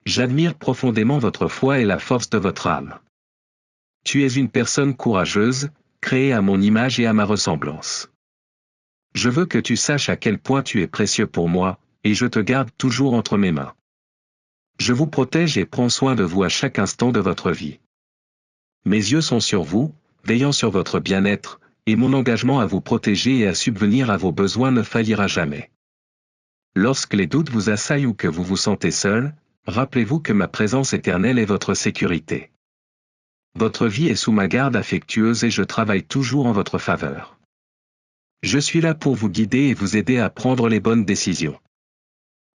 J'admire profondément votre foi et la force de votre âme. Tu es une personne courageuse, créée à mon image et à ma ressemblance. Je veux que tu saches à quel point tu es précieux pour moi, et je te garde toujours entre mes mains. Je vous protège et prends soin de vous à chaque instant de votre vie. Mes yeux sont sur vous, veillant sur votre bien-être, et mon engagement à vous protéger et à subvenir à vos besoins ne faillira jamais. Lorsque les doutes vous assaillent ou que vous vous sentez seul, rappelez-vous que ma présence éternelle est votre sécurité. Votre vie est sous ma garde affectueuse et je travaille toujours en votre faveur. Je suis là pour vous guider et vous aider à prendre les bonnes décisions.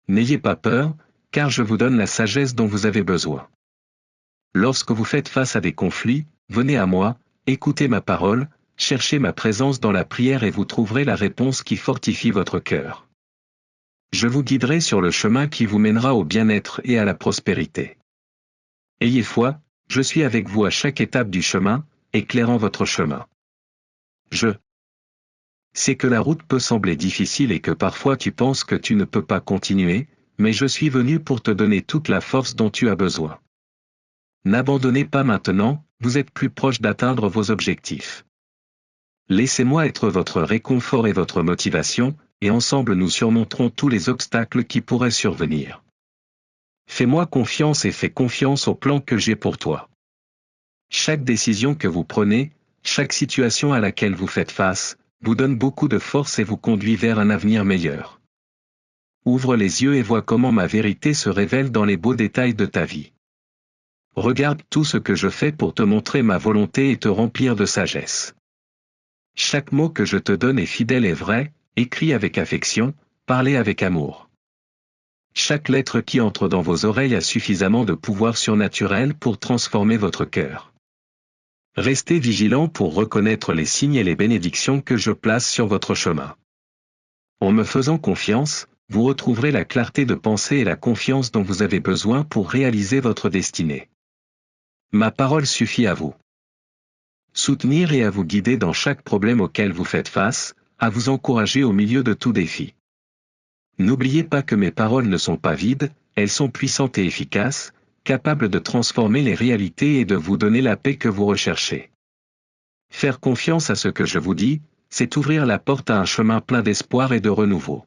N'ayez pas peur, car je vous donne la sagesse dont vous avez besoin. Lorsque vous faites face à des conflits, venez à moi, écoutez ma parole, cherchez ma présence dans la prière et vous trouverez la réponse qui fortifie votre cœur. Je vous guiderai sur le chemin qui vous mènera au bien-être et à la prospérité. Ayez foi, je suis avec vous à chaque étape du chemin, éclairant votre chemin. Je sais que la route peut sembler difficile et que parfois tu penses que tu ne peux pas continuer, mais je suis venu pour te donner toute la force dont tu as besoin. N'abandonnez pas maintenant, vous êtes plus proche d'atteindre vos objectifs. Laissez-moi être votre réconfort et votre motivation, et ensemble nous surmonterons tous les obstacles qui pourraient survenir. Fais-moi confiance et fais confiance au plan que j'ai pour toi. Chaque décision que vous prenez, chaque situation à laquelle vous faites face, vous donne beaucoup de force et vous conduit vers un avenir meilleur. Ouvre les yeux et vois comment ma vérité se révèle dans les beaux détails de ta vie. Regarde tout ce que je fais pour te montrer ma volonté et te remplir de sagesse. Chaque mot que je te donne est fidèle et vrai, écrit avec affection, parlé avec amour. Chaque lettre qui entre dans vos oreilles a suffisamment de pouvoir surnaturel pour transformer votre cœur. Restez vigilant pour reconnaître les signes et les bénédictions que je place sur votre chemin. En me faisant confiance, vous retrouverez la clarté de pensée et la confiance dont vous avez besoin pour réaliser votre destinée. Ma parole suffit à vous soutenir et à vous guider dans chaque problème auquel vous faites face, à vous encourager au milieu de tout défi. N'oubliez pas que mes paroles ne sont pas vides, elles sont puissantes et efficaces, capables de transformer les réalités et de vous donner la paix que vous recherchez. Faire confiance à ce que je vous dis, c'est ouvrir la porte à un chemin plein d'espoir et de renouveau.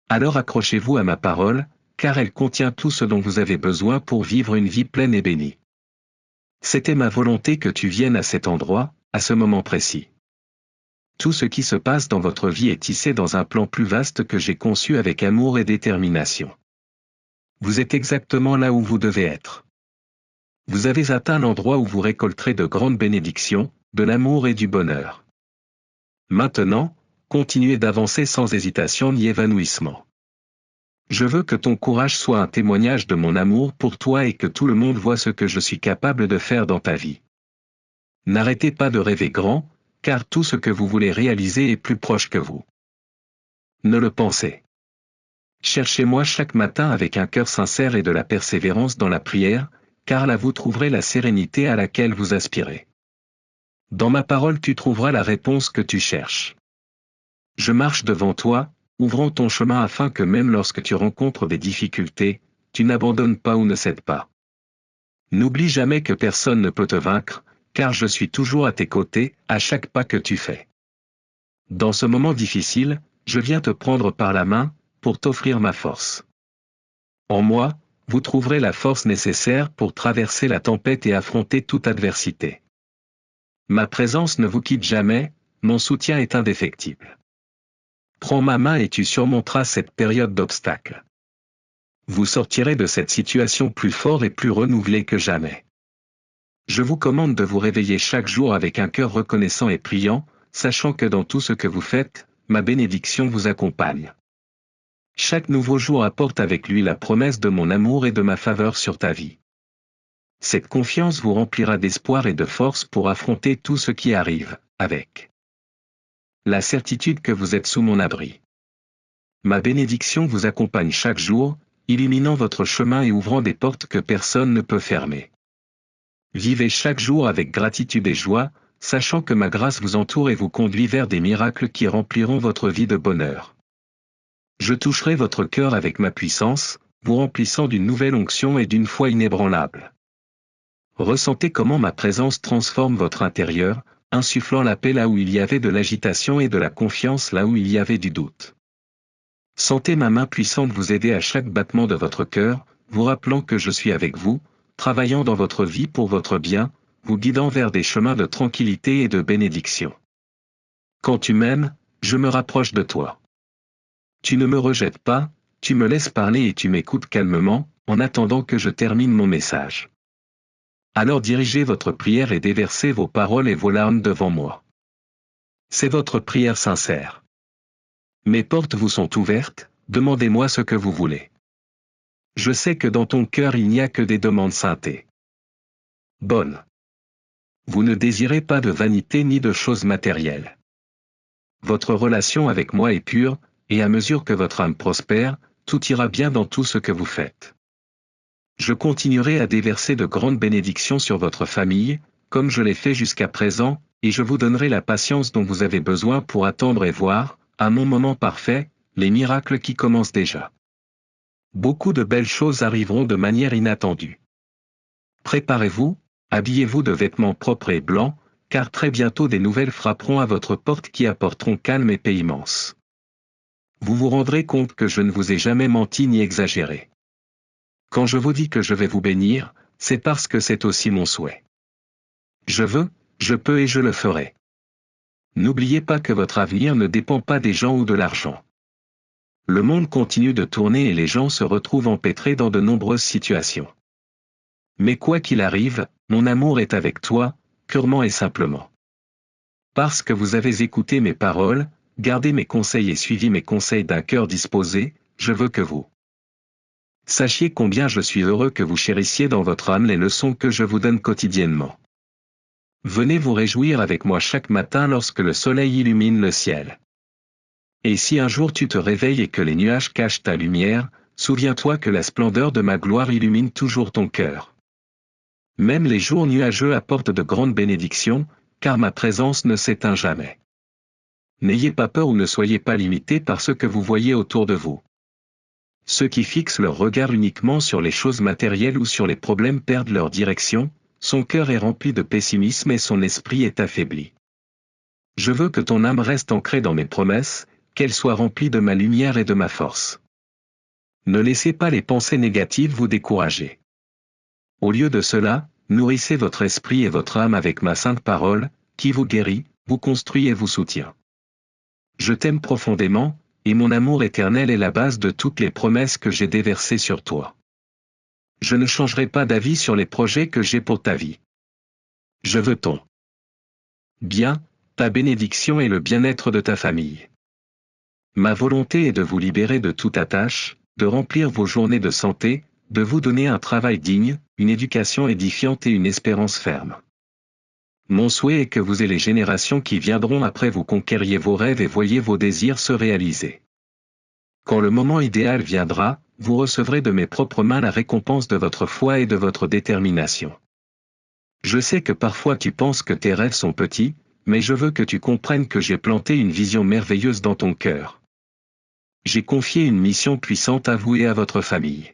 Alors accrochez-vous à ma parole, car elle contient tout ce dont vous avez besoin pour vivre une vie pleine et bénie. C'était ma volonté que tu viennes à cet endroit, à ce moment précis. Tout ce qui se passe dans votre vie est tissé dans un plan plus vaste que j'ai conçu avec amour et détermination. Vous êtes exactement là où vous devez être. Vous avez atteint l'endroit où vous récolterez de grandes bénédictions, de l'amour et du bonheur. Maintenant, continuez d'avancer sans hésitation ni évanouissement. Je veux que ton courage soit un témoignage de mon amour pour toi et que tout le monde voit ce que je suis capable de faire dans ta vie. N'arrêtez pas de rêver grand, car tout ce que vous voulez réaliser est plus proche que vous. Ne le pensez. Cherchez-moi chaque matin avec un cœur sincère et de la persévérance dans la prière, car là vous trouverez la sérénité à laquelle vous aspirez. Dans ma parole tu trouveras la réponse que tu cherches. Je marche devant toi, ouvrant ton chemin afin que même lorsque tu rencontres des difficultés, tu n'abandonnes pas ou ne cèdes pas. N'oublie jamais que personne ne peut te vaincre, car je suis toujours à tes côtés, à chaque pas que tu fais. Dans ce moment difficile, je viens te prendre par la main, pour t'offrir ma force. En moi, vous trouverez la force nécessaire pour traverser la tempête et affronter toute adversité. Ma présence ne vous quitte jamais, mon soutien est indéfectible. Prends ma main et tu surmonteras cette période d'obstacles. Vous sortirez de cette situation plus fort et plus renouvelé que jamais. Je vous commande de vous réveiller chaque jour avec un cœur reconnaissant et priant, sachant que dans tout ce que vous faites, ma bénédiction vous accompagne. Chaque nouveau jour apporte avec lui la promesse de mon amour et de ma faveur sur ta vie. Cette confiance vous remplira d'espoir et de force pour affronter tout ce qui arrive, avec la certitude que vous êtes sous mon abri. Ma bénédiction vous accompagne chaque jour, illuminant votre chemin et ouvrant des portes que personne ne peut fermer. Vivez chaque jour avec gratitude et joie, sachant que ma grâce vous entoure et vous conduit vers des miracles qui rempliront votre vie de bonheur. Je toucherai votre cœur avec ma puissance, vous remplissant d'une nouvelle onction et d'une foi inébranlable. Ressentez comment ma présence transforme votre intérieur, insufflant la paix là où il y avait de l'agitation et de la confiance là où il y avait du doute. Sentez ma main puissante vous aider à chaque battement de votre cœur, vous rappelant que je suis avec vous, travaillant dans votre vie pour votre bien, vous guidant vers des chemins de tranquillité et de bénédiction. Quand tu m'aimes, je me rapproche de toi. Tu ne me rejettes pas, tu me laisses parler et tu m'écoutes calmement, en attendant que je termine mon message. Alors dirigez votre prière et déversez vos paroles et vos larmes devant moi. C'est votre prière sincère. Mes portes vous sont ouvertes, demandez-moi ce que vous voulez. Je sais que dans ton cœur il n'y a que des demandes saintées. Bonne. Vous ne désirez pas de vanité ni de choses matérielles. Votre relation avec moi est pure, et à mesure que votre âme prospère, tout ira bien dans tout ce que vous faites. Je continuerai à déverser de grandes bénédictions sur votre famille, comme je l'ai fait jusqu'à présent, et je vous donnerai la patience dont vous avez besoin pour attendre et voir, à mon moment parfait, les miracles qui commencent déjà. Beaucoup de belles choses arriveront de manière inattendue. Préparez-vous, habillez-vous de vêtements propres et blancs, car très bientôt des nouvelles frapperont à votre porte qui apporteront calme et paix immense. Vous vous rendrez compte que je ne vous ai jamais menti ni exagéré. Quand je vous dis que je vais vous bénir, c'est parce que c'est aussi mon souhait. Je veux, je peux et je le ferai. N'oubliez pas que votre avenir ne dépend pas des gens ou de l'argent. Le monde continue de tourner et les gens se retrouvent empêtrés dans de nombreuses situations. Mais quoi qu'il arrive, mon amour est avec toi, purement et simplement. Parce que vous avez écouté mes paroles, gardé mes conseils et suivi mes conseils d'un cœur disposé, je veux que vous sachiez combien je suis heureux que vous chérissiez dans votre âme les leçons que je vous donne quotidiennement. Venez vous réjouir avec moi chaque matin lorsque le soleil illumine le ciel. Et si un jour tu te réveilles et que les nuages cachent ta lumière, souviens-toi que la splendeur de ma gloire illumine toujours ton cœur. Même les jours nuageux apportent de grandes bénédictions, car ma présence ne s'éteint jamais. N'ayez pas peur ou ne soyez pas limité par ce que vous voyez autour de vous. Ceux qui fixent leur regard uniquement sur les choses matérielles ou sur les problèmes perdent leur direction, son cœur est rempli de pessimisme et son esprit est affaibli. Je veux que ton âme reste ancrée dans mes promesses, qu'elle soit remplie de ma lumière et de ma force. Ne laissez pas les pensées négatives vous décourager. Au lieu de cela, nourrissez votre esprit et votre âme avec ma sainte parole, qui vous guérit, vous construit et vous soutient. Je t'aime profondément, et mon amour éternel est la base de toutes les promesses que j'ai déversées sur toi. Je ne changerai pas d'avis sur les projets que j'ai pour ta vie. Je veux ton bien, ta bénédiction et le bien-être de ta famille. Ma volonté est de vous libérer de toute attache, de remplir vos journées de santé, de vous donner un travail digne, une éducation édifiante et une espérance ferme. Mon souhait est que vous et les générations qui viendront après vous conquériez vos rêves et voyiez vos désirs se réaliser. Quand le moment idéal viendra, vous recevrez de mes propres mains la récompense de votre foi et de votre détermination. Je sais que parfois tu penses que tes rêves sont petits, mais je veux que tu comprennes que j'ai planté une vision merveilleuse dans ton cœur. J'ai confié une mission puissante à vous et à votre famille.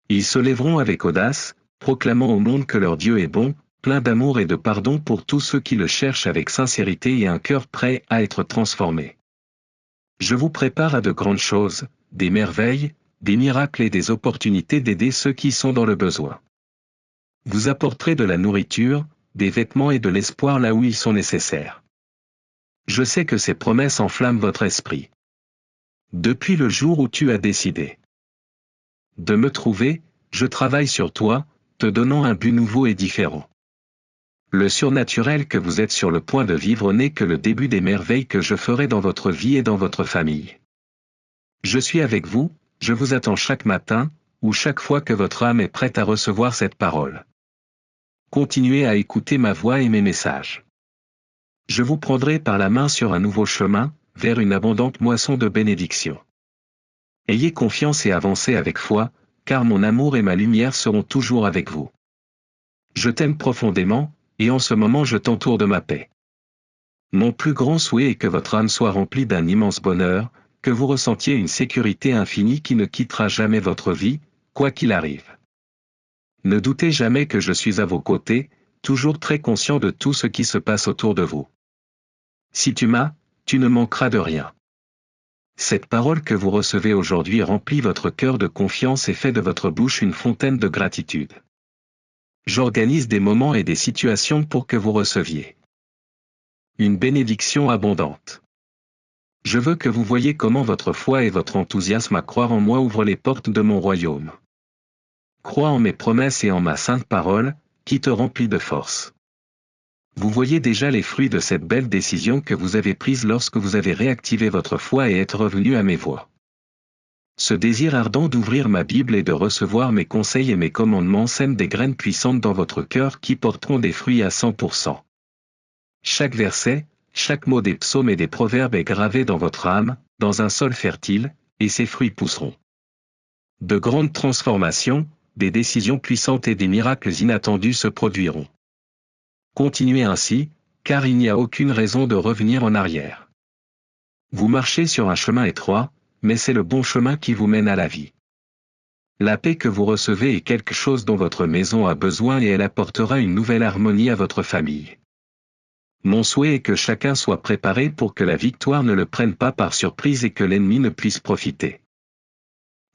Ils se lèveront avec audace, proclamant au monde que leur Dieu est bon, plein d'amour et de pardon pour tous ceux qui le cherchent avec sincérité et un cœur prêt à être transformé. Je vous prépare à de grandes choses, des merveilles, des miracles et des opportunités d'aider ceux qui sont dans le besoin. Vous apporterez de la nourriture, des vêtements et de l'espoir là où ils sont nécessaires. Je sais que ces promesses enflamment votre esprit. Depuis le jour où tu as décidé de me trouver, je travaille sur toi, te donnant un but nouveau et différent. Le surnaturel que vous êtes sur le point de vivre n'est que le début des merveilles que je ferai dans votre vie et dans votre famille. Je suis avec vous, je vous attends chaque matin, ou chaque fois que votre âme est prête à recevoir cette parole. Continuez à écouter ma voix et mes messages. Je vous prendrai par la main sur un nouveau chemin, vers une abondante moisson de bénédictions. Ayez confiance et avancez avec foi, car mon amour et ma lumière seront toujours avec vous. Je t'aime profondément, et en ce moment je t'entoure de ma paix. Mon plus grand souhait est que votre âme soit remplie d'un immense bonheur, que vous ressentiez une sécurité infinie qui ne quittera jamais votre vie, quoi qu'il arrive. Ne doutez jamais que je suis à vos côtés, toujours très conscient de tout ce qui se passe autour de vous. Si tu m'as, tu ne manqueras de rien. Cette parole que vous recevez aujourd'hui remplit votre cœur de confiance et fait de votre bouche une fontaine de gratitude. J'organise des moments et des situations pour que vous receviez une bénédiction abondante. Je veux que vous voyiez comment votre foi et votre enthousiasme à croire en moi ouvrent les portes de mon royaume. Crois en mes promesses et en ma sainte parole, qui te remplit de force. Vous voyez déjà les fruits de cette belle décision que vous avez prise lorsque vous avez réactivé votre foi et êtes revenu à mes voies. Ce désir ardent d'ouvrir ma Bible et de recevoir mes conseils et mes commandements sème des graines puissantes dans votre cœur qui porteront des fruits à 100%. Chaque verset, chaque mot des psaumes et des proverbes est gravé dans votre âme, dans un sol fertile, et ses fruits pousseront. De grandes transformations, des décisions puissantes et des miracles inattendus se produiront. Continuez ainsi, car il n'y a aucune raison de revenir en arrière. Vous marchez sur un chemin étroit, mais c'est le bon chemin qui vous mène à la vie. La paix que vous recevez est quelque chose dont votre maison a besoin et elle apportera une nouvelle harmonie à votre famille. Mon souhait est que chacun soit préparé pour que la victoire ne le prenne pas par surprise et que l'ennemi ne puisse profiter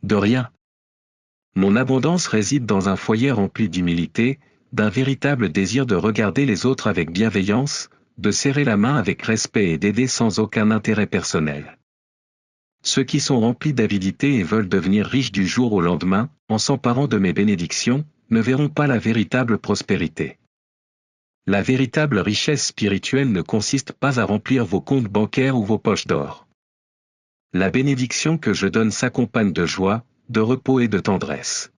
de rien. Mon abondance réside dans un foyer rempli d'humilité, d'un véritable désir de regarder les autres avec bienveillance, de serrer la main avec respect et d'aider sans aucun intérêt personnel. Ceux qui sont remplis d'avidité et veulent devenir riches du jour au lendemain, en s'emparant de mes bénédictions, ne verront pas la véritable prospérité. La véritable richesse spirituelle ne consiste pas à remplir vos comptes bancaires ou vos poches d'or. La bénédiction que je donne s'accompagne de joie, de repos et de tendresse.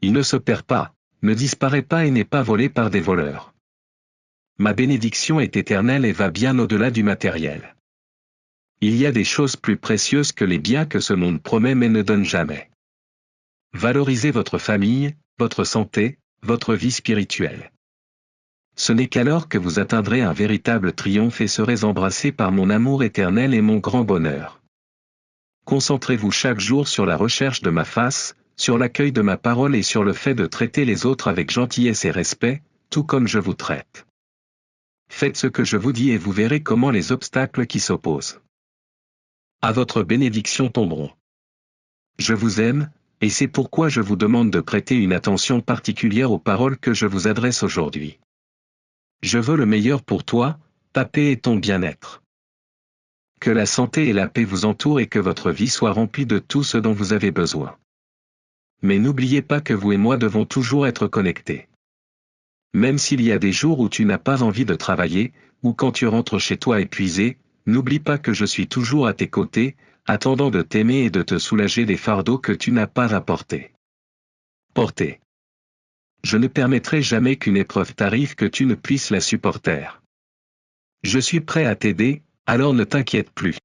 Il ne se perd pas, ne disparaît pas et n'est pas volé par des voleurs. Ma bénédiction est éternelle et va bien au-delà du matériel. Il y a des choses plus précieuses que les biens que ce monde promet mais ne donne jamais. Valorisez votre famille, votre santé, votre vie spirituelle. Ce n'est qu'alors que vous atteindrez un véritable triomphe et serez embrassé par mon amour éternel et mon grand bonheur. Concentrez-vous chaque jour sur la recherche de ma face, sur l'accueil de ma parole et sur le fait de traiter les autres avec gentillesse et respect, tout comme je vous traite. Faites ce que je vous dis et vous verrez comment les obstacles qui s'opposent à votre bénédiction tomberont. Je vous aime, et c'est pourquoi je vous demande de prêter une attention particulière aux paroles que je vous adresse aujourd'hui. Je veux le meilleur pour toi, ta paix et ton bien-être. Que la santé et la paix vous entourent et que votre vie soit remplie de tout ce dont vous avez besoin. Mais n'oubliez pas que vous et moi devons toujours être connectés. Même s'il y a des jours où tu n'as pas envie de travailler, ou quand tu rentres chez toi épuisé, n'oublie pas que je suis toujours à tes côtés, attendant de t'aimer et de te soulager des fardeaux que tu n'as pas à porter. Je ne permettrai jamais qu'une épreuve t'arrive que tu ne puisses la supporter. Je suis prêt à t'aider, alors ne t'inquiète plus.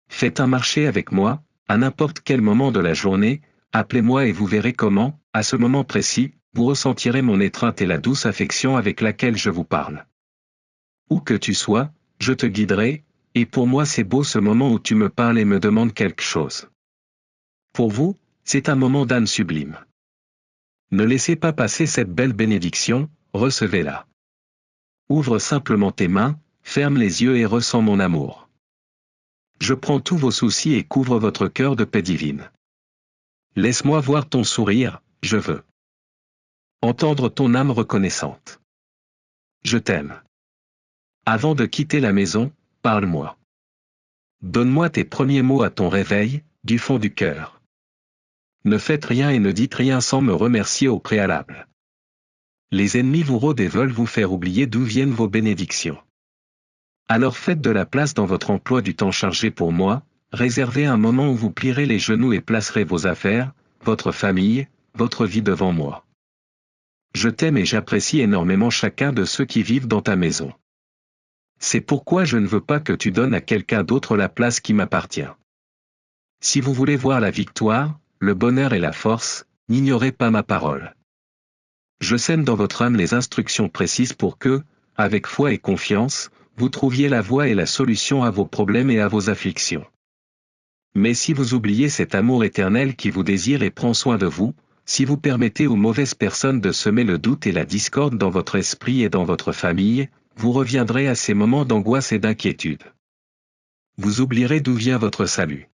Faites un marché avec moi, à n'importe quel moment de la journée, appelez-moi et vous verrez comment, à ce moment précis, vous ressentirez mon étreinte et la douce affection avec laquelle je vous parle. Où que tu sois, je te guiderai, et pour moi c'est beau ce moment où tu me parles et me demandes quelque chose. Pour vous, c'est un moment d'âne sublime. Ne laissez pas passer cette belle bénédiction, recevez-la. Ouvre simplement tes mains, ferme les yeux et ressens mon amour. Je prends tous vos soucis et couvre votre cœur de paix divine. Laisse-moi voir ton sourire, je veux entendre ton âme reconnaissante. Je t'aime. Avant de quitter la maison, parle-moi. Donne-moi tes premiers mots à ton réveil, du fond du cœur. Ne faites rien et ne dites rien sans me remercier au préalable. Les ennemis vous rôdent et veulent vous faire oublier d'où viennent vos bénédictions. Alors faites de la place dans votre emploi du temps chargé pour moi, réservez un moment où vous plierez les genoux et placerez vos affaires, votre famille, votre vie devant moi. Je t'aime et j'apprécie énormément chacun de ceux qui vivent dans ta maison. C'est pourquoi je ne veux pas que tu donnes à quelqu'un d'autre la place qui m'appartient. Si vous voulez voir la victoire, le bonheur et la force, n'ignorez pas ma parole. Je sème dans votre âme les instructions précises pour que, avec foi et confiance, vous trouviez la voie et la solution à vos problèmes et à vos afflictions. Mais si vous oubliez cet amour éternel qui vous désire et prend soin de vous, si vous permettez aux mauvaises personnes de semer le doute et la discorde dans votre esprit et dans votre famille, vous reviendrez à ces moments d'angoisse et d'inquiétude. Vous oublierez d'où vient votre salut.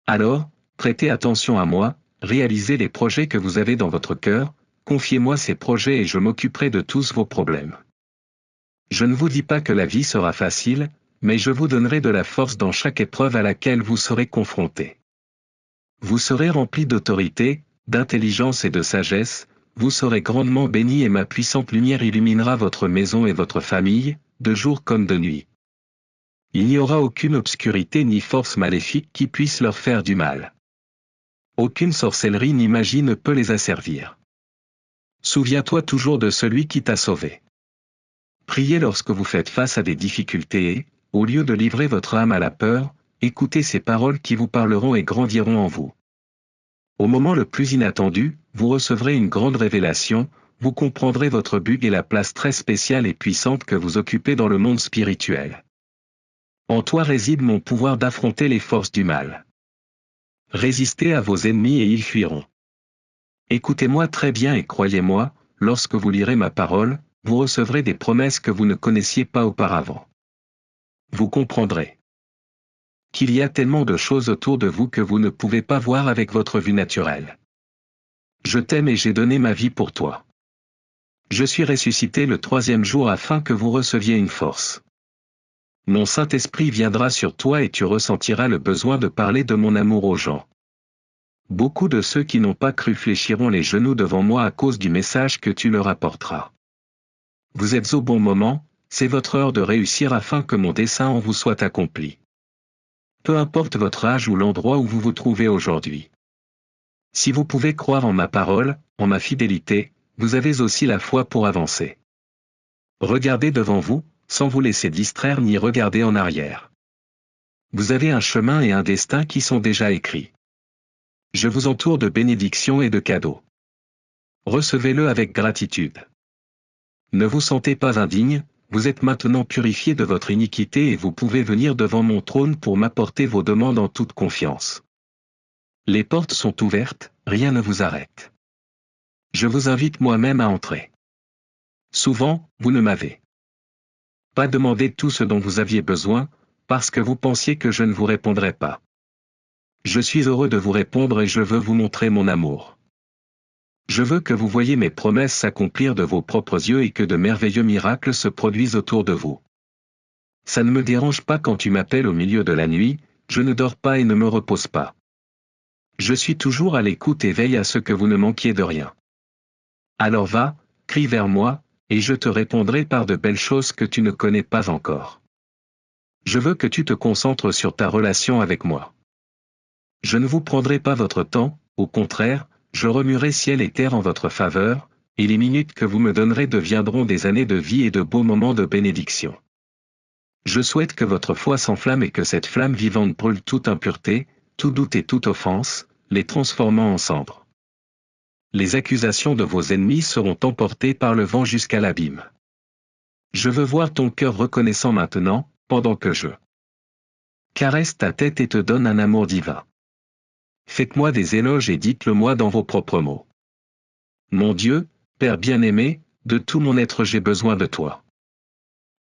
Alors, prêtez attention à moi, réalisez les projets que vous avez dans votre cœur, confiez-moi ces projets et je m'occuperai de tous vos problèmes. Je ne vous dis pas que la vie sera facile, mais je vous donnerai de la force dans chaque épreuve à laquelle vous serez confrontés. Vous serez remplis d'autorité, d'intelligence et de sagesse, vous serez grandement bénis et ma puissante lumière illuminera votre maison et votre famille, de jour comme de nuit. Il n'y aura aucune obscurité ni force maléfique qui puisse leur faire du mal. Aucune sorcellerie ni magie ne peut les asservir. Souviens-toi toujours de celui qui t'a sauvé. Priez lorsque vous faites face à des difficultés et, au lieu de livrer votre âme à la peur, écoutez ces paroles qui vous parleront et grandiront en vous. Au moment le plus inattendu, vous recevrez une grande révélation, vous comprendrez votre but et la place très spéciale et puissante que vous occupez dans le monde spirituel. En toi réside mon pouvoir d'affronter les forces du mal. Résistez à vos ennemis et ils fuiront. Écoutez-moi très bien et croyez-moi, lorsque vous lirez ma parole, vous recevrez des promesses que vous ne connaissiez pas auparavant. Vous comprendrez qu'il y a tellement de choses autour de vous que vous ne pouvez pas voir avec votre vue naturelle. Je t'aime et j'ai donné ma vie pour toi. Je suis ressuscité le 3e jour afin que vous receviez une force. Mon Saint-Esprit viendra sur toi et tu ressentiras le besoin de parler de mon amour aux gens. Beaucoup de ceux qui n'ont pas cru fléchiront les genoux devant moi à cause du message que tu leur apporteras. Vous êtes au bon moment, c'est votre heure de réussir afin que mon dessein en vous soit accompli. Peu importe votre âge ou l'endroit où vous vous trouvez aujourd'hui. Si vous pouvez croire en ma parole, en ma fidélité, vous avez aussi la foi pour avancer. Regardez devant vous, sans vous laisser distraire ni regarder en arrière. Vous avez un chemin et un destin qui sont déjà écrits. Je vous entoure de bénédictions et de cadeaux. Recevez-le avec gratitude. Ne vous sentez pas indigne, vous êtes maintenant purifié de votre iniquité et vous pouvez venir devant mon trône pour m'apporter vos demandes en toute confiance. Les portes sont ouvertes, rien ne vous arrête. Je vous invite moi-même à entrer. Souvent, vous ne m'avez pas demandé tout ce dont vous aviez besoin, parce que vous pensiez que je ne vous répondrais pas. Je suis heureux de vous répondre et je veux vous montrer mon amour. Je veux que vous voyiez mes promesses s'accomplir de vos propres yeux et que de merveilleux miracles se produisent autour de vous. Ça ne me dérange pas quand tu m'appelles au milieu de la nuit, je ne dors pas et ne me repose pas. Je suis toujours à l'écoute et veille à ce que vous ne manquiez de rien. Alors va, crie vers moi, et je te répondrai par de belles choses que tu ne connais pas encore. Je veux que tu te concentres sur ta relation avec moi. Je ne vous prendrai pas votre temps, au contraire, je remuerai ciel et terre en votre faveur, et les minutes que vous me donnerez deviendront des années de vie et de beaux moments de bénédiction. Je souhaite que votre foi s'enflamme et que cette flamme vivante brûle toute impureté, tout doute et toute offense, les transformant en cendres. Les accusations de vos ennemis seront emportées par le vent jusqu'à l'abîme. Je veux voir ton cœur reconnaissant maintenant, pendant que je caresse ta tête et te donne un amour divin. Faites-moi des éloges et dites-le-moi dans vos propres mots. Mon Dieu, Père bien-aimé, de tout mon être j'ai besoin de toi.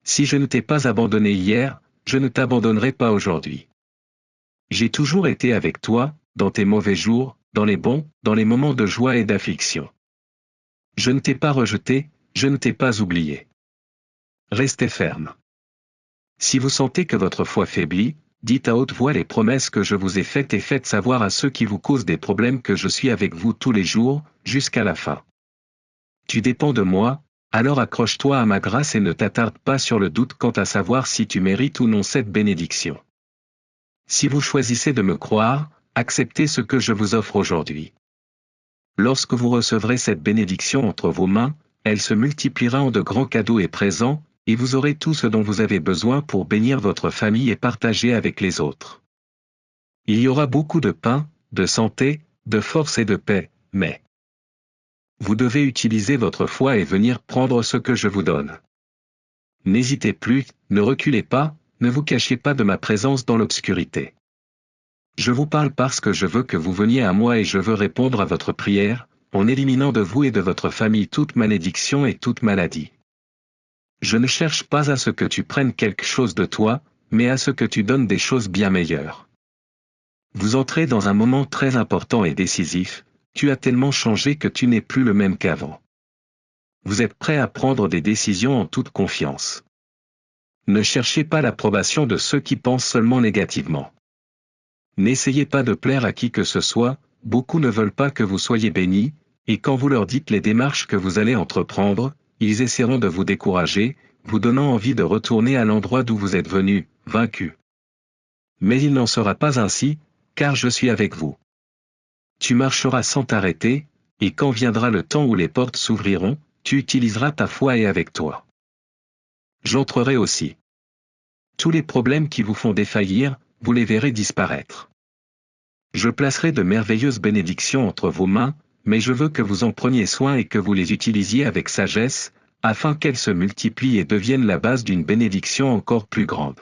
Si je ne t'ai pas abandonné hier, je ne t'abandonnerai pas aujourd'hui. J'ai toujours été avec toi, dans tes mauvais jours, dans les bons, dans les moments de joie et d'affliction. Je ne t'ai pas rejeté, je ne t'ai pas oublié. Restez ferme. Si vous sentez que votre foi faiblit, dites à haute voix les promesses que je vous ai faites et faites savoir à ceux qui vous causent des problèmes que je suis avec vous tous les jours, jusqu'à la fin. Tu dépends de moi, alors accroche-toi à ma grâce et ne t'attarde pas sur le doute quant à savoir si tu mérites ou non cette bénédiction. Si vous choisissez de me croire, acceptez ce que je vous offre aujourd'hui. Lorsque vous recevrez cette bénédiction entre vos mains, elle se multipliera en de grands cadeaux et présents, et vous aurez tout ce dont vous avez besoin pour bénir votre famille et partager avec les autres. Il y aura beaucoup de pain, de santé, de force et de paix, mais vous devez utiliser votre foi et venir prendre ce que je vous donne. N'hésitez plus, ne reculez pas, ne vous cachez pas de ma présence dans l'obscurité. Je vous parle parce que je veux que vous veniez à moi et je veux répondre à votre prière, en éliminant de vous et de votre famille toute malédiction et toute maladie. Je ne cherche pas à ce que tu prennes quelque chose de toi, mais à ce que tu donnes des choses bien meilleures. Vous entrez dans un moment très important et décisif, tu as tellement changé que tu n'es plus le même qu'avant. Vous êtes prêt à prendre des décisions en toute confiance. Ne cherchez pas l'approbation de ceux qui pensent seulement négativement. N'essayez pas de plaire à qui que ce soit, beaucoup ne veulent pas que vous soyez bénis, et quand vous leur dites les démarches que vous allez entreprendre, ils essaieront de vous décourager, vous donnant envie de retourner à l'endroit d'où vous êtes venu, vaincu. Mais il n'en sera pas ainsi, car je suis avec vous. Tu marcheras sans t'arrêter, et quand viendra le temps où les portes s'ouvriront, tu utiliseras ta foi et avec toi. J'entrerai aussi. Tous les problèmes qui vous font défaillir, vous les verrez disparaître. Je placerai de merveilleuses bénédictions entre vos mains, mais je veux que vous en preniez soin et que vous les utilisiez avec sagesse, afin qu'elles se multiplient et deviennent la base d'une bénédiction encore plus grande.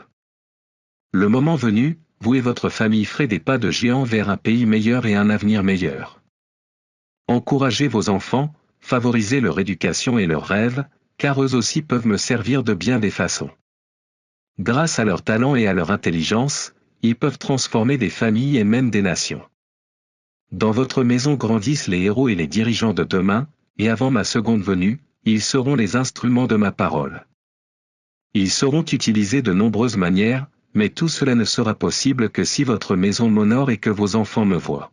Le moment venu, vous et votre famille ferez des pas de géant vers un pays meilleur et un avenir meilleur. Encouragez vos enfants, favorisez leur éducation et leurs rêves, car eux aussi peuvent me servir de bien des façons. Grâce à leur talent et à leur intelligence, ils peuvent transformer des familles et même des nations. Dans votre maison grandissent les héros et les dirigeants de demain, et avant ma seconde venue, ils seront les instruments de ma parole. Ils seront utilisés de nombreuses manières, mais tout cela ne sera possible que si votre maison m'honore et que vos enfants me voient.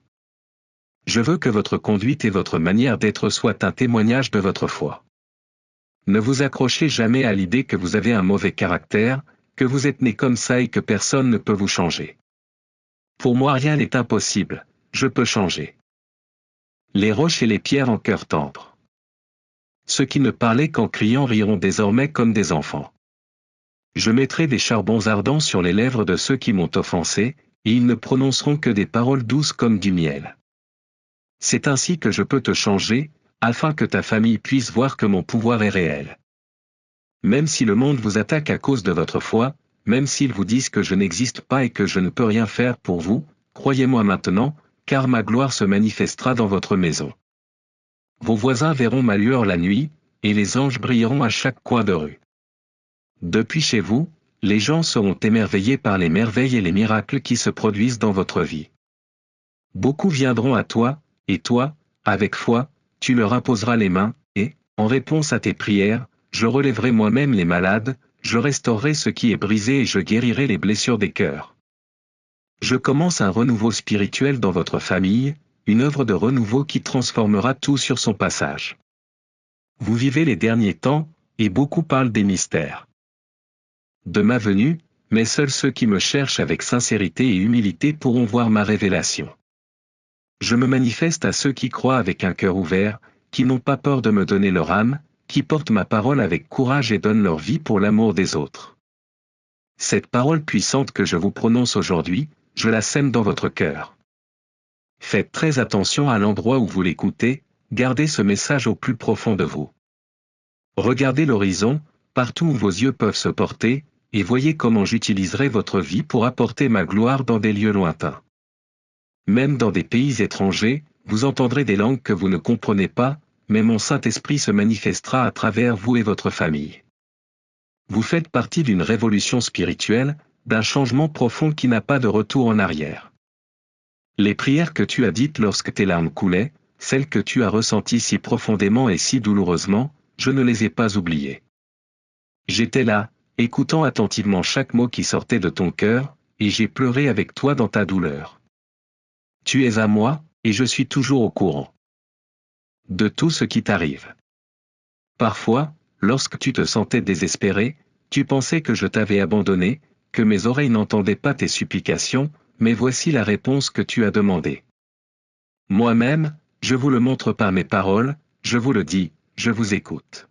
Je veux que votre conduite et votre manière d'être soient un témoignage de votre foi. Ne vous accrochez jamais à l'idée que vous avez un mauvais caractère, que vous êtes né comme ça et que personne ne peut vous changer. Pour moi rien n'est impossible, je peux changer. Les roches et les pierres en cœur tendre. Ceux qui ne parlaient qu'en criant riront désormais comme des enfants. Je mettrai des charbons ardents sur les lèvres de ceux qui m'ont offensé, et ils ne prononceront que des paroles douces comme du miel. C'est ainsi que je peux te changer, afin que ta famille puisse voir que mon pouvoir est réel. Même si le monde vous attaque à cause de votre foi, même s'ils vous disent que je n'existe pas et que je ne peux rien faire pour vous, croyez-moi maintenant, car ma gloire se manifestera dans votre maison. Vos voisins verront ma lueur la nuit, et les anges brilleront à chaque coin de rue. Depuis chez vous, les gens seront émerveillés par les merveilles et les miracles qui se produisent dans votre vie. Beaucoup viendront à toi, et toi, avec foi, tu leur imposeras les mains, et, en réponse à tes prières, je relèverai moi-même les malades, je restaurerai ce qui est brisé et je guérirai les blessures des cœurs. Je commence un renouveau spirituel dans votre famille, une œuvre de renouveau qui transformera tout sur son passage. Vous vivez les derniers temps, et beaucoup parlent des mystères de ma venue, mais seuls ceux qui me cherchent avec sincérité et humilité pourront voir ma révélation. Je me manifeste à ceux qui croient avec un cœur ouvert, qui n'ont pas peur de me donner leur âme, qui portent ma parole avec courage et donnent leur vie pour l'amour des autres. Cette parole puissante que je vous prononce aujourd'hui, je la sème dans votre cœur. Faites très attention à l'endroit où vous l'écoutez, gardez ce message au plus profond de vous. Regardez l'horizon, partout où vos yeux peuvent se porter, et voyez comment j'utiliserai votre vie pour apporter ma gloire dans des lieux lointains. Même dans des pays étrangers, vous entendrez des langues que vous ne comprenez pas, mais mon Saint-Esprit se manifestera à travers vous et votre famille. Vous faites partie d'une révolution spirituelle, d'un changement profond qui n'a pas de retour en arrière. Les prières que tu as dites lorsque tes larmes coulaient, celles que tu as ressenties si profondément et si douloureusement, je ne les ai pas oubliées. J'étais là, écoutant attentivement chaque mot qui sortait de ton cœur, et j'ai pleuré avec toi dans ta douleur. Tu es à moi, et je suis toujours au courant de tout ce qui t'arrive. Parfois, lorsque tu te sentais désespéré, tu pensais que je t'avais abandonné, que mes oreilles n'entendaient pas tes supplications, mais voici la réponse que tu as demandée. Moi-même, je vous le montre par mes paroles, je vous le dis, je vous écoute.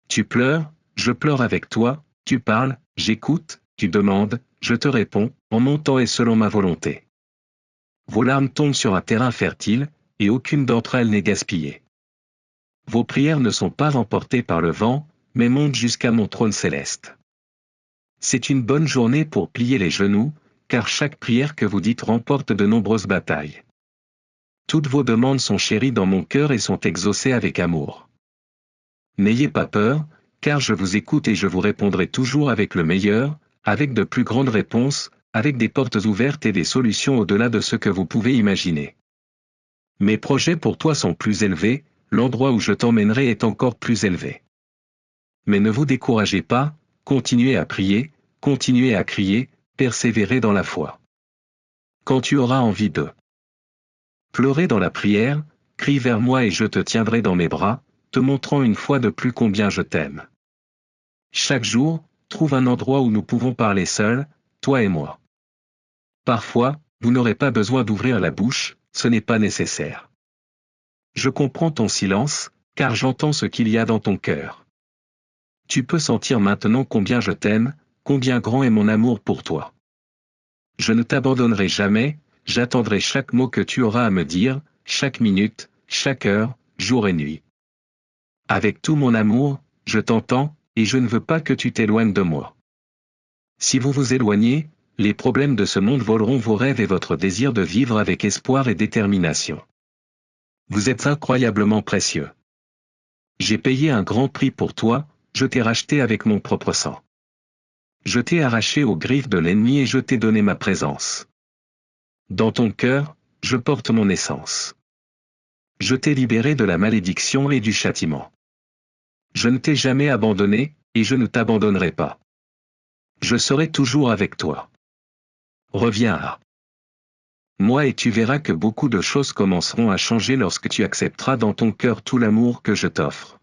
Tu pleures, je pleure avec toi, tu parles, j'écoute, tu demandes, je te réponds, en mon temps et selon ma volonté. Vos larmes tombent sur un terrain fertile, et aucune d'entre elles n'est gaspillée. Vos prières ne sont pas emportées par le vent, mais montent jusqu'à mon trône céleste. C'est une bonne journée pour plier les genoux, car chaque prière que vous dites remporte de nombreuses batailles. Toutes vos demandes sont chéries dans mon cœur et sont exaucées avec amour. N'ayez pas peur, car je vous écoute et je vous répondrai toujours avec le meilleur, avec de plus grandes réponses, avec des portes ouvertes et des solutions au-delà de ce que vous pouvez imaginer. Mes projets pour toi sont plus élevés, l'endroit où je t'emmènerai est encore plus élevé. Mais ne vous découragez pas, continuez à prier, continuez à crier, persévérez dans la foi. Quand tu auras envie de pleurer dans la prière, crie vers moi et je te tiendrai dans mes bras, te montrant une fois de plus combien je t'aime. Chaque jour, trouve un endroit où nous pouvons parler seuls, toi et moi. Parfois, vous n'aurez pas besoin d'ouvrir la bouche, ce n'est pas nécessaire. Je comprends ton silence, car j'entends ce qu'il y a dans ton cœur. Tu peux sentir maintenant combien je t'aime, combien grand est mon amour pour toi. Je ne t'abandonnerai jamais, j'attendrai chaque mot que tu auras à me dire, chaque minute, chaque heure, jour et nuit. Avec tout mon amour, je t'entends, et je ne veux pas que tu t'éloignes de moi. Si vous vous éloignez, les problèmes de ce monde voleront vos rêves et votre désir de vivre avec espoir et détermination. Vous êtes incroyablement précieux. J'ai payé un grand prix pour toi, je t'ai racheté avec mon propre sang. Je t'ai arraché aux griffes de l'ennemi et je t'ai donné ma présence. Dans ton cœur, je porte mon essence. Je t'ai libéré de la malédiction et du châtiment. Je ne t'ai jamais abandonné, et je ne t'abandonnerai pas. Je serai toujours avec toi. Reviens à moi et tu verras que beaucoup de choses commenceront à changer lorsque tu accepteras dans ton cœur tout l'amour que je t'offre.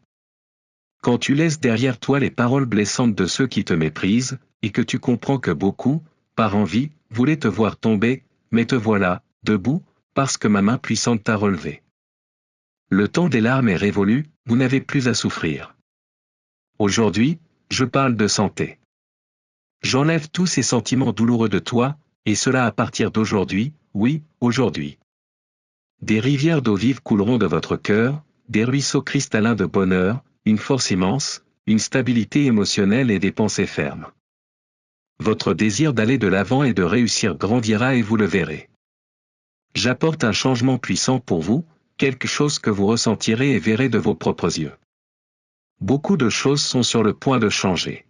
Quand tu laisses derrière toi les paroles blessantes de ceux qui te méprisent, et que tu comprends que beaucoup, par envie, voulaient te voir tomber, mais te voilà, debout, parce que ma main puissante t'a relevé. Le temps des larmes est révolu, vous n'avez plus à souffrir. Aujourd'hui, je parle de santé. J'enlève tous ces sentiments douloureux de toi, et cela à partir d'aujourd'hui, oui, aujourd'hui. Des rivières d'eau vive couleront de votre cœur, des ruisseaux cristallins de bonheur, une force immense, une stabilité émotionnelle et des pensées fermes. Votre désir d'aller de l'avant et de réussir grandira et vous le verrez. J'apporte un changement puissant pour vous, quelque chose que vous ressentirez et verrez de vos propres yeux. Beaucoup de choses sont sur le point de changer.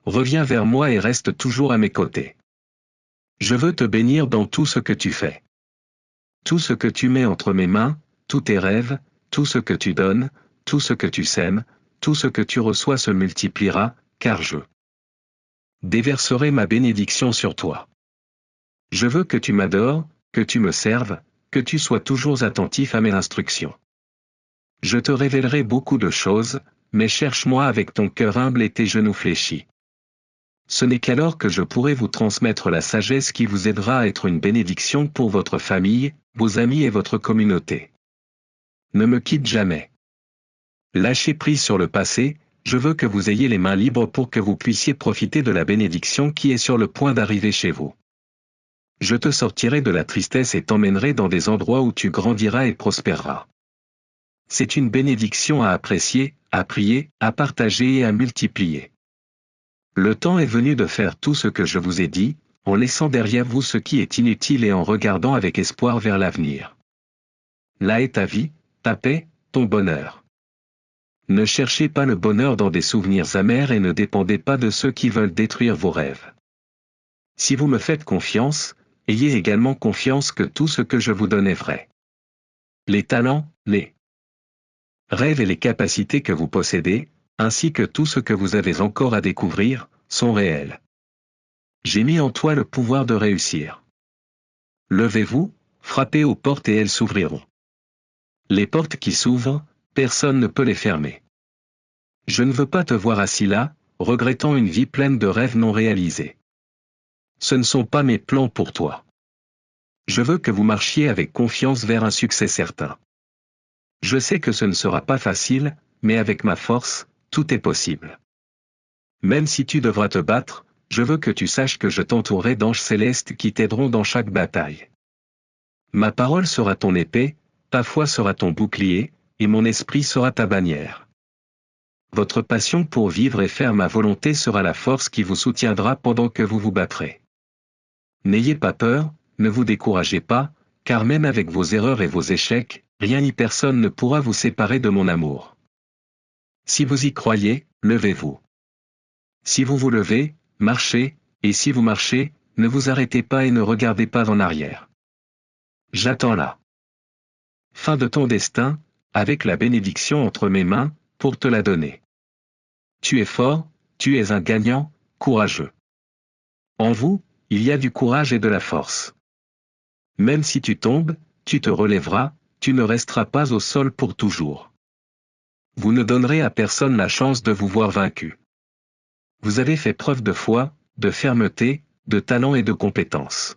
Reviens vers moi et reste toujours à mes côtés. Je veux te bénir dans tout ce que tu fais. Tout ce que tu mets entre mes mains, tous tes rêves, tout ce que tu donnes, tout ce que tu sèmes, tout ce que tu reçois se multipliera, car je déverserai ma bénédiction sur toi. Je veux que tu m'adores, que tu me serves, que tu sois toujours attentif à mes instructions. Je te révélerai beaucoup de choses, mais cherche-moi avec ton cœur humble et tes genoux fléchis. Ce n'est qu'alors que je pourrai vous transmettre la sagesse qui vous aidera à être une bénédiction pour votre famille, vos amis et votre communauté. Ne me quitte jamais. Lâchez prise sur le passé, je veux que vous ayez les mains libres pour que vous puissiez profiter de la bénédiction qui est sur le point d'arriver chez vous. Je te sortirai de la tristesse et t'emmènerai dans des endroits où tu grandiras et prospéreras. C'est une bénédiction à apprécier, à prier, à partager et à multiplier. Le temps est venu de faire tout ce que je vous ai dit, en laissant derrière vous ce qui est inutile et en regardant avec espoir vers l'avenir. Là est ta vie, ta paix, ton bonheur. Ne cherchez pas le bonheur dans des souvenirs amers et ne dépendez pas de ceux qui veulent détruire vos rêves. Si vous me faites confiance, ayez également confiance que tout ce que je vous donne est vrai. Les talents, les rêves et les capacités que vous possédez, ainsi que tout ce que vous avez encore à découvrir, sont réels. J'ai mis en toi le pouvoir de réussir. Levez-vous, frappez aux portes et elles s'ouvriront. Les portes qui s'ouvrent, personne ne peut les fermer. Je ne veux pas te voir assis là, regrettant une vie pleine de rêves non réalisés. Ce ne sont pas mes plans pour toi. Je veux que vous marchiez avec confiance vers un succès certain. Je sais que ce ne sera pas facile, mais avec ma force, tout est possible. Même si tu devras te battre, je veux que tu saches que je t'entourerai d'anges célestes qui t'aideront dans chaque bataille. Ma parole sera ton épée, ta foi sera ton bouclier, et mon esprit sera ta bannière. Votre passion pour vivre et faire ma volonté sera la force qui vous soutiendra pendant que vous vous battrez. N'ayez pas peur, ne vous découragez pas, car même avec vos erreurs et vos échecs, rien ni personne ne pourra vous séparer de mon amour. Si vous y croyez, levez-vous. Si vous vous levez, marchez, et si vous marchez, ne vous arrêtez pas et ne regardez pas en arrière. J'attends là. Fin de ton destin, avec la bénédiction entre mes mains, pour te la donner. Tu es fort, tu es un gagnant, courageux. En vous, il y a du courage et de la force. Même si tu tombes, tu te relèveras, tu ne resteras pas au sol pour toujours. Vous ne donnerez à personne la chance de vous voir vaincu. Vous avez fait preuve de foi, de fermeté, de talent et de compétence.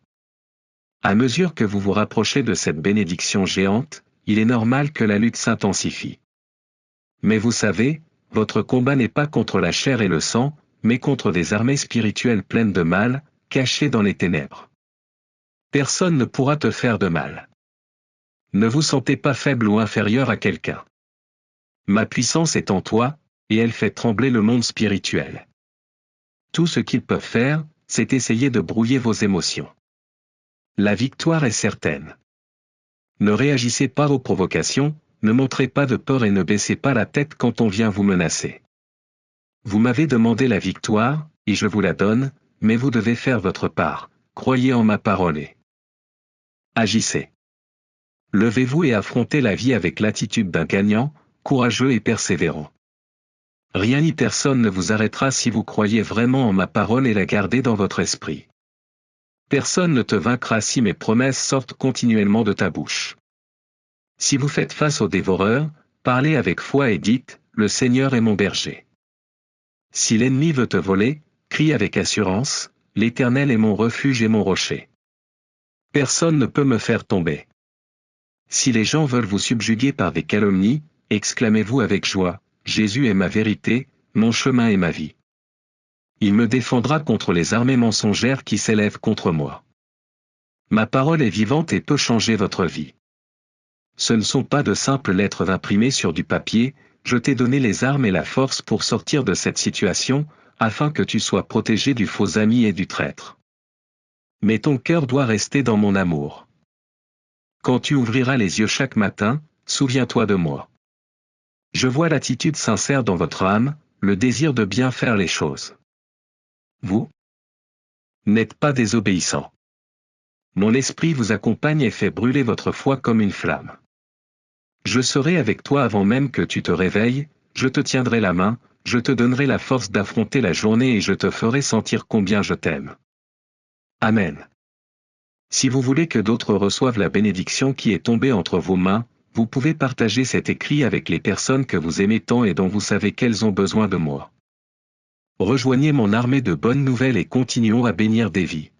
À mesure que vous vous rapprochez de cette bénédiction géante, il est normal que la lutte s'intensifie. Mais vous savez, votre combat n'est pas contre la chair et le sang, mais contre des armées spirituelles pleines de mal, cachées dans les ténèbres. Personne ne pourra te faire de mal. Ne vous sentez pas faible ou inférieur à quelqu'un. Ma puissance est en toi, et elle fait trembler le monde spirituel. Tout ce qu'ils peuvent faire, c'est essayer de brouiller vos émotions. La victoire est certaine. Ne réagissez pas aux provocations, ne montrez pas de peur et ne baissez pas la tête quand on vient vous menacer. Vous m'avez demandé la victoire, et je vous la donne, mais vous devez faire votre part, croyez en ma parole et agissez. Levez-vous et affrontez la vie avec l'attitude d'un gagnant, courageux et persévérant. Rien ni personne ne vous arrêtera si vous croyez vraiment en ma parole et la gardez dans votre esprit. Personne ne te vaincra si mes promesses sortent continuellement de ta bouche. Si vous faites face aux dévoreurs, parlez avec foi et dites, le Seigneur est mon berger. Si l'ennemi veut te voler, crie avec assurance, l'Éternel est mon refuge et mon rocher. Personne ne peut me faire tomber. Si les gens veulent vous subjuguer par des calomnies, exclamez-vous avec joie, Jésus est ma vérité, mon chemin et ma vie. Il me défendra contre les armées mensongères qui s'élèvent contre moi. Ma parole est vivante et peut changer votre vie. Ce ne sont pas de simples lettres imprimées sur du papier, je t'ai donné les armes et la force pour sortir de cette situation, afin que tu sois protégé du faux ami et du traître. Mais ton cœur doit rester dans mon amour. Quand tu ouvriras les yeux chaque matin, souviens-toi de moi. Je vois l'attitude sincère dans votre âme, le désir de bien faire les choses. Vous n'êtes pas désobéissant. Mon esprit vous accompagne et fait brûler votre foi comme une flamme. Je serai avec toi avant même que tu te réveilles, je te tiendrai la main, je te donnerai la force d'affronter la journée et je te ferai sentir combien je t'aime. Amen. Si vous voulez que d'autres reçoivent la bénédiction qui est tombée entre vos mains, vous pouvez partager cet écrit avec les personnes que vous aimez tant et dont vous savez qu'elles ont besoin de moi. Rejoignez mon armée de bonnes nouvelles et continuons à bénir des vies.